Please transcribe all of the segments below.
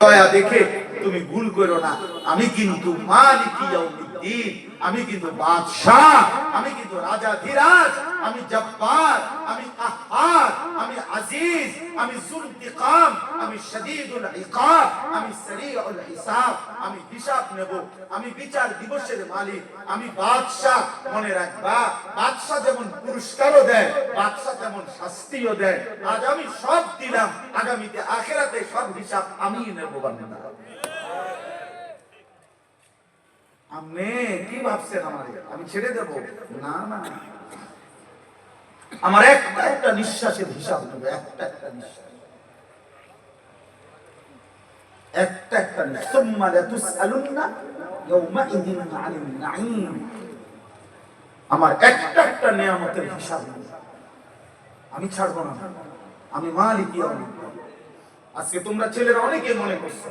দয়া দেখে তুমি ভুল করো না। আমি কিন্তু মালিক ইয়াউমিদ্দিন, আমি কিন্তু বাদশাহ, আমি কিন্তু রাজাধিরাজ, আমি জব্বার, আমি কাহ্হার, আমি আজিজ, আমি যুলইন্তিকাম, আমি শাদীদুল ইকাব, আমি সারিউল হিসাব। আমি হিসাব নেব, আমি বিচার দিবসের মালিক, আমি বাদশাহ। মনে রাখবা, বাদশাহ যেমন পুরস্কারও দেয়, বাদশাহ যেমন শাস্তিও দেয়। আজ আমি সব দিলাম, আগামীতে আখিরাতে সব হিসাব আমিই নেব বান্দা। আপনি কি ভাবছেন আমারে আমি ছেড়ে দেব? না না, আমার একটা একটা নিঃশ্বাসের হিসাব নেব, একটা একটা নিঃশ্বাস, একটা একটা নিঃশ্বাস। সুম্মা লাতুসআলুন্না ইয়াওমাইযিন আনিন নাঈম। আমার একটা একটা নিয়ামতের হিসাব নেব, আমি ছাড়বো না। আমি মালিক ইয়াউমিদ্দিন। আজকে তোমরা ছেলেরা অনেকে মনে করছো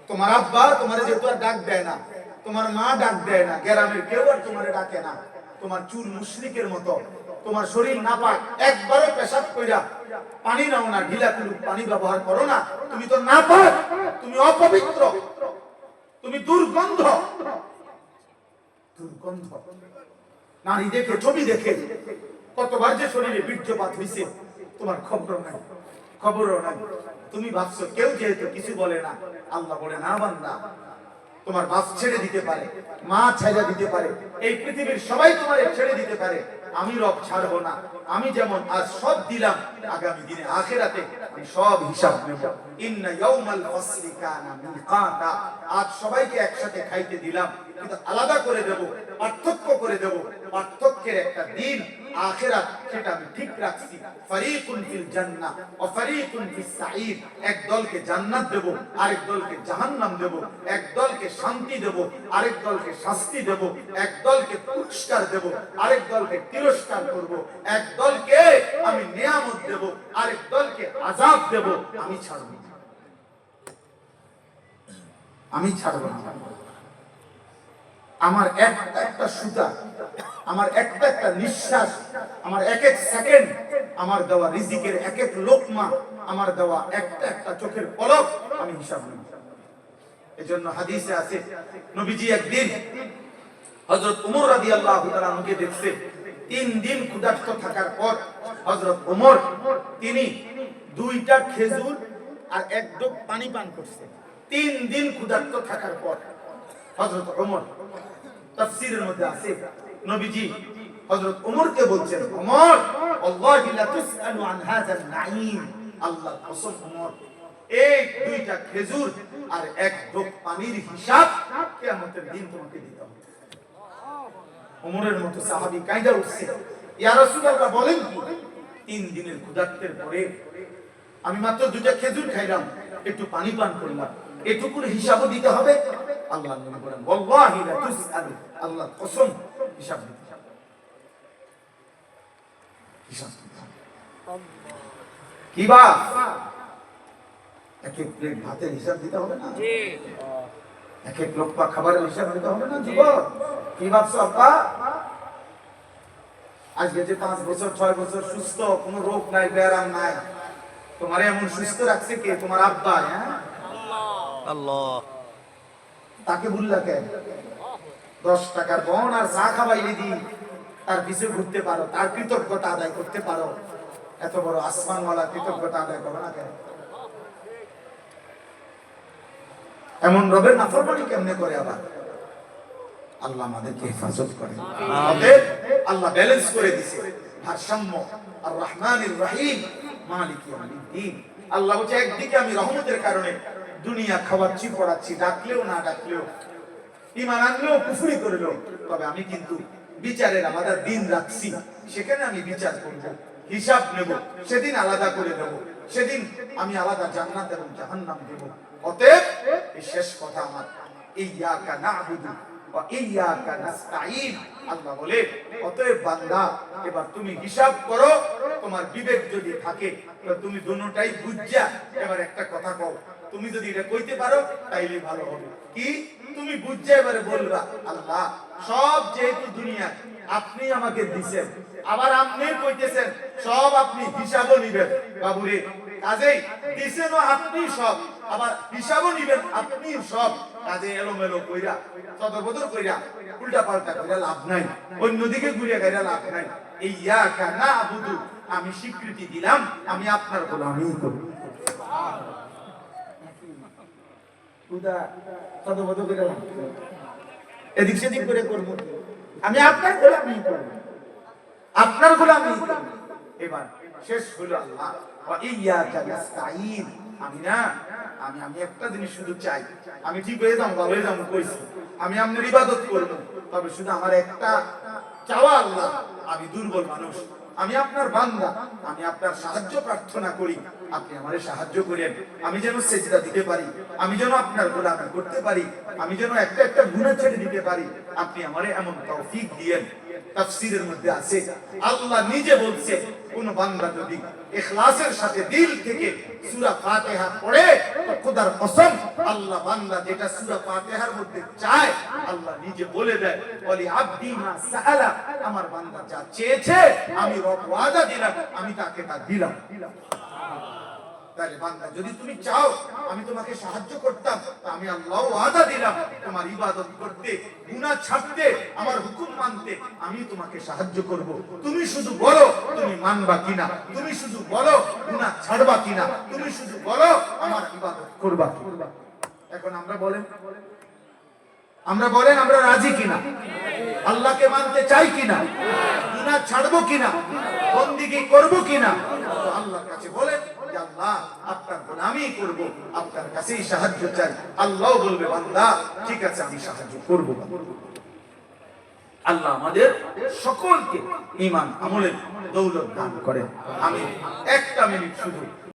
তোমার আব্বা তোমার যেহেতু আর ডাক দেয় না, তোমার মা ডাক দেয় না, গ্রামের কেউ আর তোমারে ডাকে না, তোমার চুল মুশরিকের মতো, তোমার শরীর নাপাক, একবারও পেশাব কইরা পানি নাও না, ঢিলা কুলুক পানি ব্যবহার করো না, তুমি তো নাপাক, তুমি অপবিত্র, তুমি দুর্গন্ধ। দুর্গন্ধ নারী দেখে, ছবি দেখে কতবার যে শরীরে বীর্যপাত হইছে তোমার খবর নাই, খবরও নাই। তুমি ভাবছো কেউ যেহেতু কিছু বলে না, আল্লাহ বলে না বান্দা, তোমার বাপ ছেড়ে দিতে পারে, মা ছেড়ে দিতে পারে, এই পৃথিবীর সবাই তোমারে ছেড়ে দিতে পারে, আমি রব ছাড়বো না। আমি যেমন আজ সব দিলাম, আগামী দিনে আখিরাতে আমি সব হিসাব নেব। ইন্না ইয়াউমাল ফাসলি কানা মিকাতা। আজ সবাইকে একসাথে খাইতে দিলাম, কিন্তু আলাদা করে দেব, পার্থক্য করে দেব। পার্থক্যের একটা দিন আখিরাত, সেটা আমি ঠিক রাখছি। ফারিকুন ফিল জান্নাহ ওয়া ফারিকুন ফিস সাঈদ। এক দলকে জান্নাত দেব, আরেক দলকে জাহান্নাম দেব। এক দলকে শান্তি দেব, আরেক দলকে শাস্তি দেব। এক দলকে পুরস্কার দেব, আরেক দলকে তিরস্কার করব। এক দলকে আমি নিয়ামত দেব, আরেক দলকে আযাব দেব। আমি ছাড়ব না, আমি ছাড়ব না। আমার একটা একটা সুতা, আমার একটা একটা নিঃশ্বাস, আমার এক এক সেকেন্ড, আমার দেওয়া রিজিকের এক এক লোকমা, আমার দেওয়া একটা একটা চোখের পলক আমি হিসাব নেব। এজন্য হাদিসে আছে, নবীজি একদিন হযরত ওমর রাদিয়াল্লাহু তাআলা আনহুকে দেখছে 3 দিন ক্ষুধার্ত থাকার পর হযরত ওমর তিনি 2টা খেজুর আর 1 ডোক পানি পান করছে। 3 দিন ক্ষুধার্ত থাকার পর হযরত ওমর, তাফসীরের মধ্যে আছে নবীজি হযরত ওমরকে বলছেন, ওমর আল্লাহি লা তুসআলু আন হাযা নাঈম। আল্লাহর কসম ওমর, এই 2টা খেজুর আর 1 ডোক পানির হিসাব কিয়ামতের দিন তোমাকে দিতে হবে। ওমরের মতো সাহাবী কাঁদা উঠছে, ইয়া রাসূলুল্লাহ বলেন কি, 3 দিনের ক্ষুধার্তের পরে আমি মাত্র 2টা খেজুর খাইলাম, একটু পানি পান করলাম, এটুকুর হিসাবও দিতে হবে? আল্লাহ নবী বলেন, ওয়াল্লাহি লা তুসআলু, আল্লাহর কসম হিসাব দিতে হবে, হিসাব দিতে হবে। কি বা এক এক প্লেট ভাতের হিসাব দিতে হবে না? জি। এক এক লোকমা খাবারের হিসাব দিতে হবে না? যুবক কি ভাবছো আব্বা? আজকে যে 5 বছর 6 বছর সুস্থ, কোনো রোগ নাই, ব্যারাম নাই, তোমারে এমন সুস্থ রাখছে কে? তোমার আব্বা। হ্যাঁ, আল্লাহ। তাকে ভুললা কেন? 10 টাকার বন আর চা খাওয়াইলে দি তার পিছে ঘুরতে পারো, তার কৃতজ্ঞতা আদায় করতে পারো, এত বড় আসমানওয়ালা কৃতজ্ঞতা আদায় করো না কেন? এমন রবের নাফরমানি কেমনে করে? আবার আল্লাহ আমাদেরকে হেফাজত করে। অতএব আল্লাহ ব্যালেন্স করে দিয়েছে ভারসাম্য। আর রহমানির রহিম মালিক ইয়াউমিদ্দিন। আল্লাহ বলছে, একদিকে আমি রহমতের কারণে দুনিয়া খাওয়াচ্ছি, পড়াচ্ছি, ডাকলেও না ডাকলেও, ঈমান আনলেও কুফরি করলেও, তবে আমি কিন্তু বিচারের আলাদা দিন রাখছি, সেখানে আমি বিচার করব, হিসাব নেব, সেদিন আলাদা করে দেব, সেদিন আমি আলাদা জান্নাত এবং জাহান্নাম দেব। অতএব এই শেষ কথা আমার, ইয়্যাকা না'বুদু ওয়া ইয়্যাকা নাস্তাঈন। আল্লাহ বলে, অতএব বান্দা এবার তুমি হিসাব করো, তোমার বিবেক যদি থাকে তো তুমি দুটোটাই বুঝা এবার একটা কথা কও। তুমি যদি এটা কইতে পারো তাইলে ভালো হবে। কি? তুমি বুঝা এবারে বলবা, আল্লাহ সব যেহেতু দুনিয়া আপনি আমাকে দিবেন, আবার আপনি কইতেছেন সব আপনি হিসাবও নিবেন, বাবুরে কাজেই দিছেনও আপনি সব, আবার হিসাবও নিবেন আপনি সব। কাজে এলোমেলো কইরা তদবদল কইরা উল্টা পাল্টা কইরা লাভ নাই, অন্যদিকে ঘুরে গেরা লাভ নাই। ইয়াকা নাবুদু, আমি স্বীকৃতি দিলাম আমি আপনার গোলামি করব। খুদা তদবদল কইরা লাভ নাই, এদিক সেদিক করে করব, আমি আপনার গোলামি করব, আপনার গোলামি করব। এবার শেষ হলো আল্লাহ ওয়া ইয়াকা নাস্তাঈন, আমি না আমি একটা জিনিস শুধু চাই, আমি ঠিক হয়ে যাবো, ভালো হয়ে যাবো কইছি, আমি আপনার ইবাদত করব, তবে শুধু আমার একটা চাওয়া আল্লাহ, আমি দুর্বল মানুষ, আমি আপনার বান্দা, আমি আপনার সাহায্য প্রার্থনা করি, আপনি আমারে সাহায্য করেন, আমি যেন সেজদা দিতে পারি, আমি যেন আপনার গোলামি করতে পারি, আমি যেন একটা একটা গুনাহ ছেড়ে দিতে পারি, আপনি আমারে এমন তৌফিক দিয়েন। তাফসীরের মধ্যে আছে আল্লাহ নিজে বলছে, কোন বান্দা যদি ইখলাসের সাথে দিল থেকে সূরা ফাতিহা পড়ে, তো খোদার কসম আল্লাহ বান্দা যেটা সূরা ফাতিহার মধ্যে চায় আল্লাহ নিজে বলে দেয়, ওয়ালি আবদি মা সাআলা, আমার বান্দা যা চেয়েছে আমি রব ওয়াদা দিলাম, আমি তাকে তা দিলাম। তাহলে বান্দা যদি তুমি চাও আমি তোমাকে সাহায্য করতাম, আমি আল্লাহ ওয়াদা দিলাম তোমার ইবাদত করতে, গুনাহ ছাড়তে, আমার হুকুম মানতে, আমি তোমাকে সাহায্য করব। তুমি শুধু বলো তুমি মানবা কিনা, তুমি শুধু বলো গুনাহ ছাড়বা কিনা, তুমি শুধু বলো আমার ইবাদত করবা কিনা। এখন আমরা বলেন আমরা রাজি কিনা, আল্লাহকে মানতে চাই কিনা, গুনাহ ছাড়বো কিনা, বন্দেগী করব কিনা? আল্লাহর কাছে বলেন যে আল্লাহ আপনার গোলামি করব, আপনার কাছেই সাহায্য চাই। আল্লাহ বলবে বান্দা ঠিক আছে আমি সাহায্য করব। আল্লাহ আমাদের সকলকে ঈমান আমলের দৌলত দান করেন। আমি একটা মিনিট শুধু